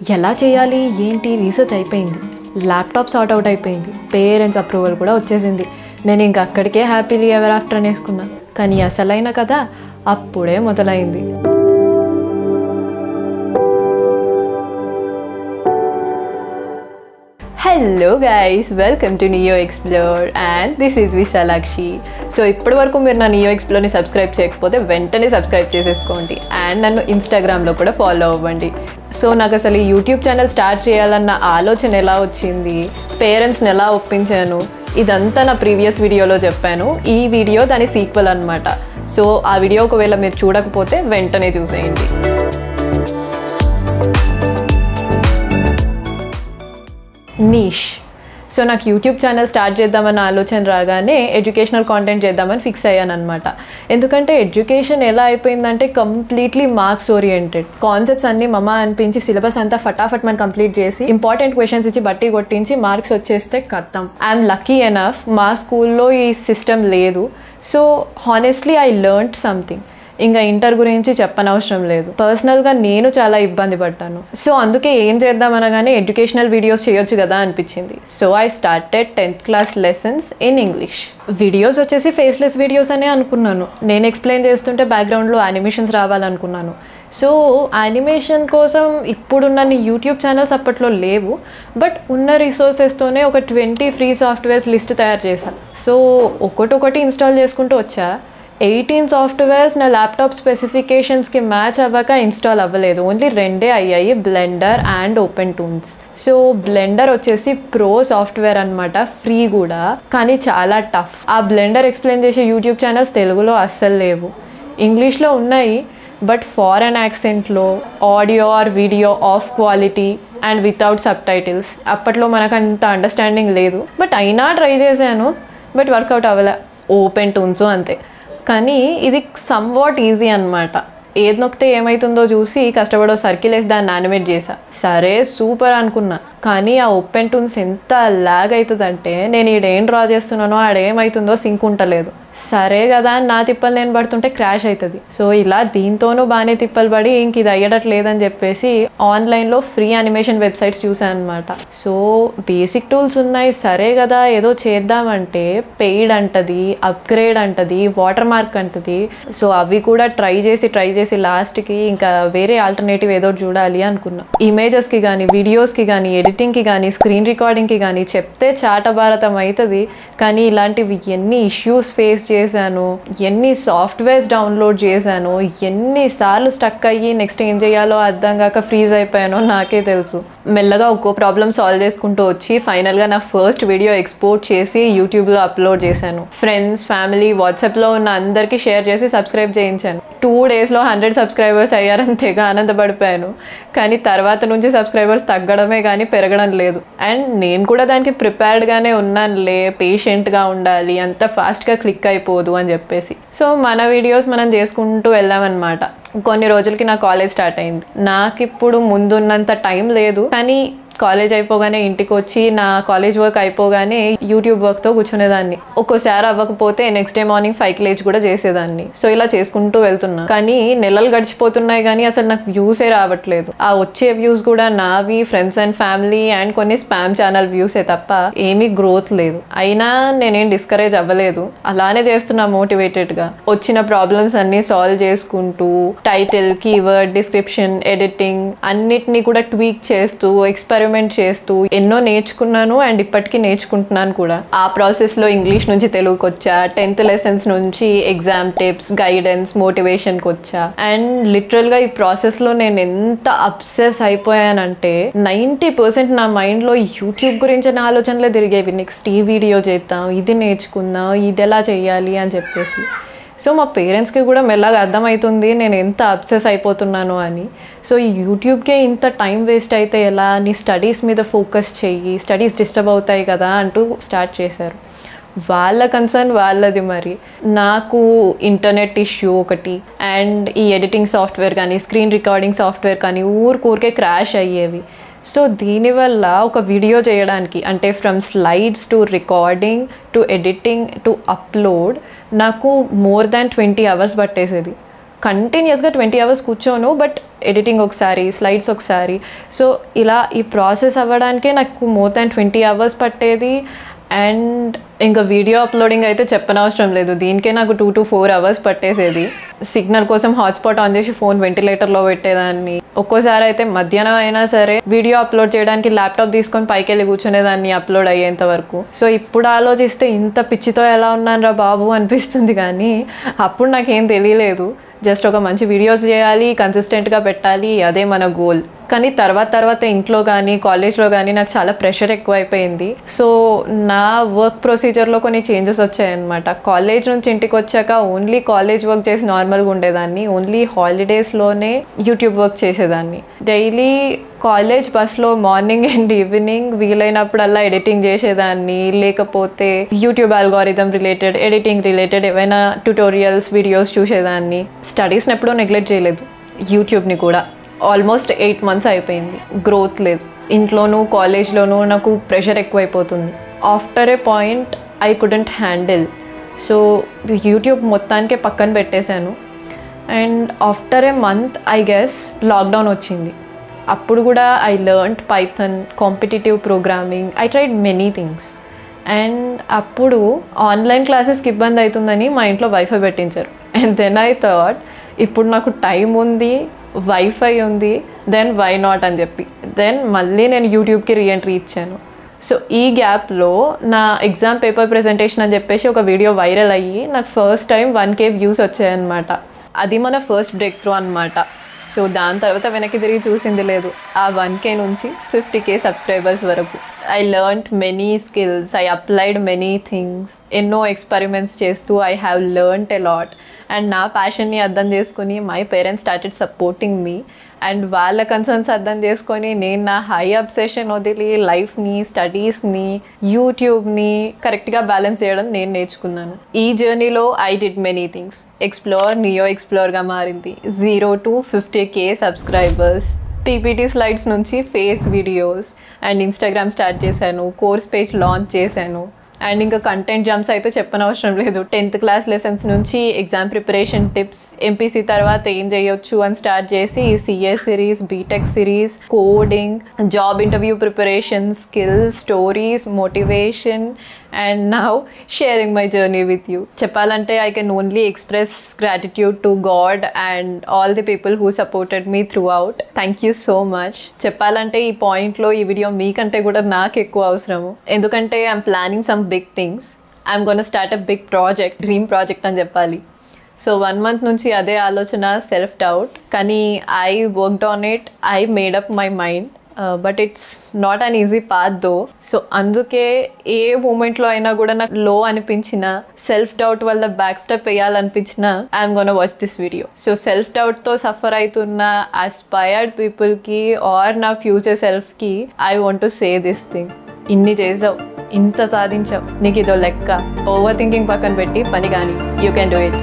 ఎలా చేయాలి ఏంటి రీసెర్చ్ అయిపోయింది, ల్యాప్టాప్ సార్ట్ అవుట్ అయిపోయింది, పేరెంట్స్ అప్రూవల్ కూడా వచ్చేసింది. నేను ఇంక అక్కడికే హ్యాపీలీ ఎవర్ ఆఫ్టర్ అనేసుకున్నా. కానీ అసలైన కదా అప్పుడే మొదలైంది. Hello guys, welcome to neo explore and this is Vishalakshi. So ఇప్పటి వరకు మీరు నా నియో ఎక్స్ప్లోర్ని సబ్స్క్రైబ్ చేయకపోతే వెంటనే సబ్స్క్రైబ్ చేసేసుకోండి అండ్ నన్ను ఇన్స్టాగ్రామ్లో కూడా ఫాలో అవ్వండి. సో నాకు అసలు ఈ యూట్యూబ్ ఛానల్ స్టార్ట్ చేయాలన్న ఆలోచన ఎలా వచ్చింది, పేరెంట్స్ని ఎలా ఒప్పించాను, ఇదంతా నా ప్రీవియస్ వీడియోలో చెప్పాను. ఈ వీడియో దాని సీక్వెల్ అనమాట. సో ఆ వీడియో ఒకవేళ మీరు చూడకపోతే వెంటనే చూసేయండి. నీష్. సో నాకు యూట్యూబ్ ఛానల్ స్టార్ట్ చేద్దామన్న ఆలోచన రాగానే ఎడ్యుకేషనల్ కాంటెంట్ చేద్దామని ఫిక్స్ అయ్యాను అనమాట. ఎందుకంటే ఎడ్యుకేషన్ ఎలా అయిపోయిందంటే కంప్లీట్లీ మార్క్స్ ఓరియంటెడ్. కాన్సెప్ట్స్ అన్నీ మమ అనిపించి సిలబస్ అంతా ఫటాఫట్ మనం కంప్లీట్ చేసి ఇంపార్టెంట్ క్వశ్చన్స్ ఇచ్చి బట్టి కొట్టించి మార్క్స్ వచ్చేస్తే ఖతం. ఐఎమ్ లక్కీ ఎనఫ్ మా స్కూల్లో ఈ సిస్టమ్ లేదు. So honestly I learned something. ఇంకా ఇంటర్ గురించి చెప్పనవసరం లేదు. పర్సనల్గా నేను చాలా ఇబ్బంది పడ్డాను. సో అందుకే ఏం చేద్దామనగానే ఎడ్యుకేషనల్ వీడియోస్ చేయొచ్చు కదా అనిపించింది. So I started 10th class lessons in English. Videos వచ్చేసి ఫేస్లెస్ వీడియోస్ అనే అనుకున్నాను. నేను ఎక్స్ప్లెయిన్ చేస్తుంటే బ్యాక్గ్రౌండ్లో యానిమేషన్స్ రావాలనుకున్నాను. సో యానిమేషన్ కోసం ఇప్పుడున్న యూట్యూబ్ ఛానల్స్ అప్పట్లో లేవు. బట్ ఉన్న రిసోర్సెస్తోనే ఒక 20 ఫ్రీ సాఫ్ట్వేర్స్ లిస్ట్ తయారు చేశాను. సో ఒకటొకటి ఇన్స్టాల్ చేసుకుంటూ వచ్చా. 18 సాఫ్ట్వేర్స్ నా ల్యాప్టాప్ స్పెసిఫికేషన్స్కి మ్యాచ్ అవ్వక ఇన్స్టాల్ అవ్వలేదు. ఓన్లీ 2 అయ్యాయి, blender and open toons. So blender వచ్చేసి ప్రో సాఫ్ట్వేర్ అనమాట, ఫ్రీ కూడా, కానీ చాలా టఫ్. ఆ బ్లెండర్ ఎక్స్ప్లెయిన్ చేసే యూట్యూబ్ ఛానల్స్ తెలుగులో అస్సలు లేవు. ఇంగ్లీష్లో ఉన్నాయి బట్ ఫారెన్ యాక్సెంట్లో, audio or video of quality and without subtitles. అప్పట్లో మనకు అంత అండర్స్టాండింగ్ లేదు. బట్ అయినా ట్రై చేశాను, బట్ వర్కౌట్ అవ్వలే. ఓపెన్ టూన్స్ అంతే. కానీ ఇది సమ్వాట్ ఈజీ అనమాట. ఏది నొక్కితే ఏమవుతుందో చూసి కష్టపడో సర్కిల్ వేసి దాన్ని యానిమేట్ చేశా. సరే సూపర్ అనుకున్నా. కానీ ఆ ఓపెన్ టూన్స్ ఎంత ల్యాగ్ అవుతుందంటే నేను ఈడేం డ్రా చేస్తున్నానో ఆడేమవుతుందో సింక్ ఉంటలేదు. సరే కదా అని నా తిప్పలు నేను పడుతుంటే క్రాష్ అవుతుంది. సో ఇలా దీంతోనూ బాగానే తిప్పలు పడి ఇంక ఇది అయ్యేటట్లేదని చెప్పేసి ఆన్లైన్లో ఫ్రీ యానిమేషన్ వెబ్సైట్స్ చూసాను అనమాట. సో బేసిక్ టూల్స్ ఉన్నాయి, సరే కదా ఏదో చేద్దామంటే పెయిడ్ అంటది, అప్గ్రేడ్ అంటది, వాటర్ మార్క్ అంటది. సో అవి కూడా ట్రై చేసి లాస్ట్కి ఇంకా వేరే ఆల్టర్నేటివ్ ఏదో చూడాలి అనుకున్నా. ఇమేజెస్కి కానీ, వీడియోస్కి కానీ, ఎడిటింగ్కి కానీ, స్క్రీన్ రికార్డింగ్కి కానీ చెప్తే చాటభారతం అవుతుంది. కానీ ఇలాంటివి ఎన్ని ఇష్యూస్ ఫేస్ చేశాను, ఎన్ని సాఫ్ట్వేర్స్ డౌన్లోడ్ చేశాను, ఎన్నిసార్లు స్టక్ అయ్యి నెక్స్ట్ ఏం చేయాలో అర్థం కాక ఫ్రీజ్ అయిపోయానో నాకే తెలుసు. మెల్లగా ఒక్కో ప్రాబ్లం సాల్వ్ చేసుకుంటూ వచ్చి ఫైనల్గా నా ఫస్ట్ వీడియో ఎక్స్పోర్ట్ చేసి యూట్యూబ్లో అప్లోడ్ చేశాను. ఫ్రెండ్స్, ఫ్యామిలీ, వాట్సాప్లో ఉన్న అందరికీ షేర్ చేసి సబ్స్క్రైబ్ చేయించాను. 2 డేస్లో 100 సబ్స్క్రైబర్స్ అయ్యారని తెగ ఆనందపడిపోయాను. కానీ తర్వాత నుంచి సబ్స్క్రైబర్స్ తగ్గడమే కానీ పెరగడం లేదు. అండ్ నేను కూడా దానికి ప్రిపేర్డ్గానే ఉన్నానులే, పేషెంట్గా ఉండాలి, అంత ఫాస్ట్గా క్లిక్ అయిపోదు అని చెప్పేసి. సో మన వీడియోస్ మనం చేసుకుంటూ వెళ్ళామన్నమాట. కొన్ని రోజులకి నా కాలేజ్ స్టార్ట్ అయింది. నాకు ఇప్పుడు ముందున్నంత టైం లేదు. కానీ కాలేజ్ అయిపోగానే ఇంటికి వచ్చి నా కాలేజ్ వర్క్ అయిపోగానే యూట్యూబ్ వర్క్తో కూర్చునేదాన్ని. ఒక్కోసారి అవ్వకపోతే నెక్స్ట్ డే మార్నింగ్ 5కి లేచి కూడా చేసేదాన్ని. సో ఇలా చేసుకుంటూ వెళ్తున్నా. కానీ నెలలు గడిచిపోతున్నాయి కానీ అసలు నాకు వ్యూసే రావట్లేదు. ఆ వచ్చే వ్యూస్ కూడా నావి, ఫ్రెండ్స్ అండ్ ఫ్యామిలీ అండ్ కొన్ని స్పామ్ ఛానల్ వ్యూసే తప్ప ఏమీ గ్రోత్ లేదు. అయినా నేనేం డిస్కరేజ్ అవ్వలేదు, అలానే చేస్తున్నా మోటివేటెడ్గా. వచ్చిన ప్రాబ్లమ్స్ అన్నీ సాల్వ్ చేసుకుంటూ టైటిల్, కీవర్డ్, డిస్క్రిప్షన్, ఎడిటింగ్ అన్నిటినీ కూడా ట్వీక్ చేస్తూ ఎక్స్పెరిమెంట్ చేస్తూ ఎన్నో నేర్చుకున్నాను అండ్ ఇప్పటికీ నేర్చుకుంటున్నాను కూడా. ఆ ప్రాసెస్లో ఇంగ్లీష్ నుంచి తెలుగుకి వచ్చా, 10th లెసన్స్ నుంచి ఎగ్జామ్ టిప్స్, గైడెన్స్, మోటివేషన్కి వచ్చా. అండ్ లిటరల్గా ఈ ప్రాసెస్లో నేను ఎంత అబ్సెస్ అయిపోయానంటే 90% నా మైండ్లో యూట్యూబ్ గురించిన ఆలోచనలే తిరిగేవి. నెక్స్ట్ ఈ వీడియో చేద్దాం, ఇది నేర్చుకుందాం, ఇది ఎలా చేయాలి అని చెప్పేసి. సో మా పేరెంట్స్కి కూడా మెల్లగా అర్థమవుతుంది నేను ఎంత అబ్సెస్ అయిపోతున్నాను అని. సో ఈ యూట్యూబ్కే ఇంత టైం వేస్ట్ అయితే ఎలా, నీ స్టడీస్ మీద ఫోకస్ చెయ్యి, స్టడీస్ డిస్టర్బ్ అవుతాయి కదా అంటూ స్టార్ట్ చేశారు. వాళ్ళ కన్సర్న్ వాళ్ళది. మరి నాకు ఇంటర్నెట్ ఇష్యూ ఒకటి అండ్ ఈ ఎడిటింగ్ సాఫ్ట్వేర్ కానీ, స్క్రీన్ రికార్డింగ్ సాఫ్ట్వేర్ కానీ ఊరికే క్రాష్ అయ్యేవి. సో దీనివల్ల ఒక వీడియో చేయడానికి అంటే from slides to recording to editing to upload నాకు మోర్ దాన్ 20 hours పట్టేసేది. కంటిన్యూస్గా 20 hours కూర్చోను, బట్ ఎడిటింగ్ ఒకసారి, స్లైడ్స్ ఒకసారి. సో ఇలా ఈ ప్రాసెస్ అవ్వడానికే నాకు మోర్ దాన్ 20 hours పట్టేది. అండ్ ఇంకా వీడియో అప్లోడింగ్ అయితే చెప్పనవసరం లేదు, దీనికే నాకు 2 to 4 hours పట్టేసేది. సిగ్నల్ కోసం హాట్స్పాట్ ఆన్ చేసి ఫోన్ వెంటిలేటర్లో పెట్టేదాన్ని. ఒక్కోసారి అయితే మధ్యాహ్నం అయినా సరే వీడియో అప్లోడ్ చేయడానికి ల్యాప్టాప్ తీసుకొని పైకి వెళ్ళి కూర్చునేదాన్ని అప్లోడ్ అయ్యేంత వరకు. సో ఇప్పుడు ఆలోచిస్తే ఇంత పిచ్చితో ఎలా ఉన్నాను రా బాబు అనిపిస్తుంది, కానీ అప్పుడు నాకేం తెలియలేదు. జస్ట్ ఒక మంచి వీడియోస్ చేయాలి, కన్సిస్టెంట్గా పెట్టాలి, అదే మన గోల్. కానీ తర్వాత ఇంట్లో కానీ కాలేజ్లో కానీ నాకు చాలా ప్రెషర్ ఎక్కువ అయిపోయింది. సో నా వర్క్ ప్రొసీజర్లో కొన్ని చేంజెస్ వచ్చాయన్నమాట. కాలేజ్ నుంచి ఇంటికి వచ్చాక ఓన్లీ కాలేజ్ వర్క్ చేసి నార్మల్గా ఉండేదాన్ని. ఓన్లీ హాలిడేస్లోనే యూట్యూబ్ వర్క్ చేసేదాన్ని. డైలీ కాలేజ్ బస్లో మార్నింగ్ అండ్ ఈవినింగ్ వీలైనప్పుడల్లా ఎడిటింగ్ చేసేదాన్ని, లేకపోతే YouTube algorithm related, editing related ఏవైనా ట్యుటోరియల్స్ వీడియోస్ చూసేదాన్ని. స్టడీస్ని ఎప్పుడూ నెగ్లెక్ట్ చేయలేదు, యూట్యూబ్ని కూడా. ఆల్మోస్ట్ 8 months అయిపోయింది, గ్రోత్ లేదు. ఇంట్లోనూ కాలేజ్లోనూ నాకు ప్రెషర్ ఎక్కువైపోతుంది. After A point I couldn't handle. So YouTube మొత్తానికే పక్కన పెట్టేశాను. And after A month I guess lockdown వచ్చింది. అప్పుడు కూడా I learned Python, competitive programming, I tried many things. And అప్పుడు ఆన్లైన్ క్లాసెస్కి ఇబ్బంది అవుతుందని మా ఇంట్లో వైఫై పెట్టించారు. అండ్ దెన్ ఐ థాట్ ఇప్పుడు నాకు టైం ఉంది, వైఫై ఉంది, దెన్ వై నాట్ అని చెప్పి దెన్ మళ్ళీ నేను యూట్యూబ్కి రీఎంట్రీ ఇచ్చాను. సో ఈ గ్యాప్లో నా ఎగ్జామ్ పేపర్ ప్రెజెంటేషన్ అని చెప్పేసి ఒక వీడియో వైరల్ అయ్యి నాకు ఫస్ట్ టైం 1K వ్యూస్ వచ్చాయన్నమాట. అది మన ఫస్ట్ బ్రేక్ త్రూ అనమాట. సో దాని తర్వాత వెనక్కి తిరిగి చూసింది లేదు. ఆ 1K నుంచి 50K సబ్స్క్రైబర్స్ వరకు I learned many skills, I applied many things. ఎన్నో ఎక్స్పెరిమెంట్స్ చేస్తూ I have learned a lot. And నా ప్యాషన్ని అర్థం చేసుకుని my parents started supporting me. And వాళ్ళ కన్సర్న్స్ అర్థం చేసుకొని నేను నా హై అబ్సెషన్ వదిలి లైఫ్ని, స్టడీస్ని, యూట్యూబ్ని కరెక్ట్గా బ్యాలెన్స్ చేయడం నేను నేర్చుకున్నాను. ఈ జర్నీలో I did many things. Explore Neo ఎక్స్ప్లోర్గా మారింది. 0 to 50K subscribers. PPT slides నుంచి face videos and Instagram start చేశాను. కోర్స్ పేజ్ లాంచ్ చేశాను. అండ్ ఇంకా కంటెంట్ జంప్స్ అయితే చెప్పనవసరం లేదు. 10th class లెసన్స్ నుంచి ఎగ్జామ్ ప్రిపరేషన్ టిప్స్, ఎంపీసీ తర్వాత ఏం చేయొచ్చు అని స్టార్ట్ చేసి CA series, BTech series, coding, job interview preparation, skills, stories, motivation, and now sharing my journey with you. చెప్పాలంటే I can only express gratitude to God and all the people who supported me throughout. Thank you so much. చెప్పాలంటే ఈ పాయింట్లో ఈ video మీకంటే కూడా నాకు ఎక్కువ అవసరము. ఎందుకంటే I'm planning some big things. I'm gonna start a big project, dream project అని చెప్పాలి. సో 1 month నుంచి అదే ఆలోచన, సెల్ఫ్ డౌట్. కానీ I worked on it. I made up my mind. But it's not an easy path though. So అందుకే ఏ మూమెంట్లో అయినా కూడా నాకు లో అనిపించిన, సెల్ఫ్ డౌట్ వల్ల బ్యాక్ స్టెప్ వేయాలనిపించిన, I'm gonna watch this video. So self డౌట్తో సఫర్ అవుతున్న అస్పైర్డ్ పీపుల్కి ఆర్ నా ఫ్యూచర్ సెల్ఫ్కి I want to say this thing. ఇన్ని చేసావు, ఇంత సాధించావు, నీకు ఇదో లెక్క. ఓవర్ థింకింగ్ పక్కన పెట్టి పని కానీ, యూ కెన్ డూ ఇట్.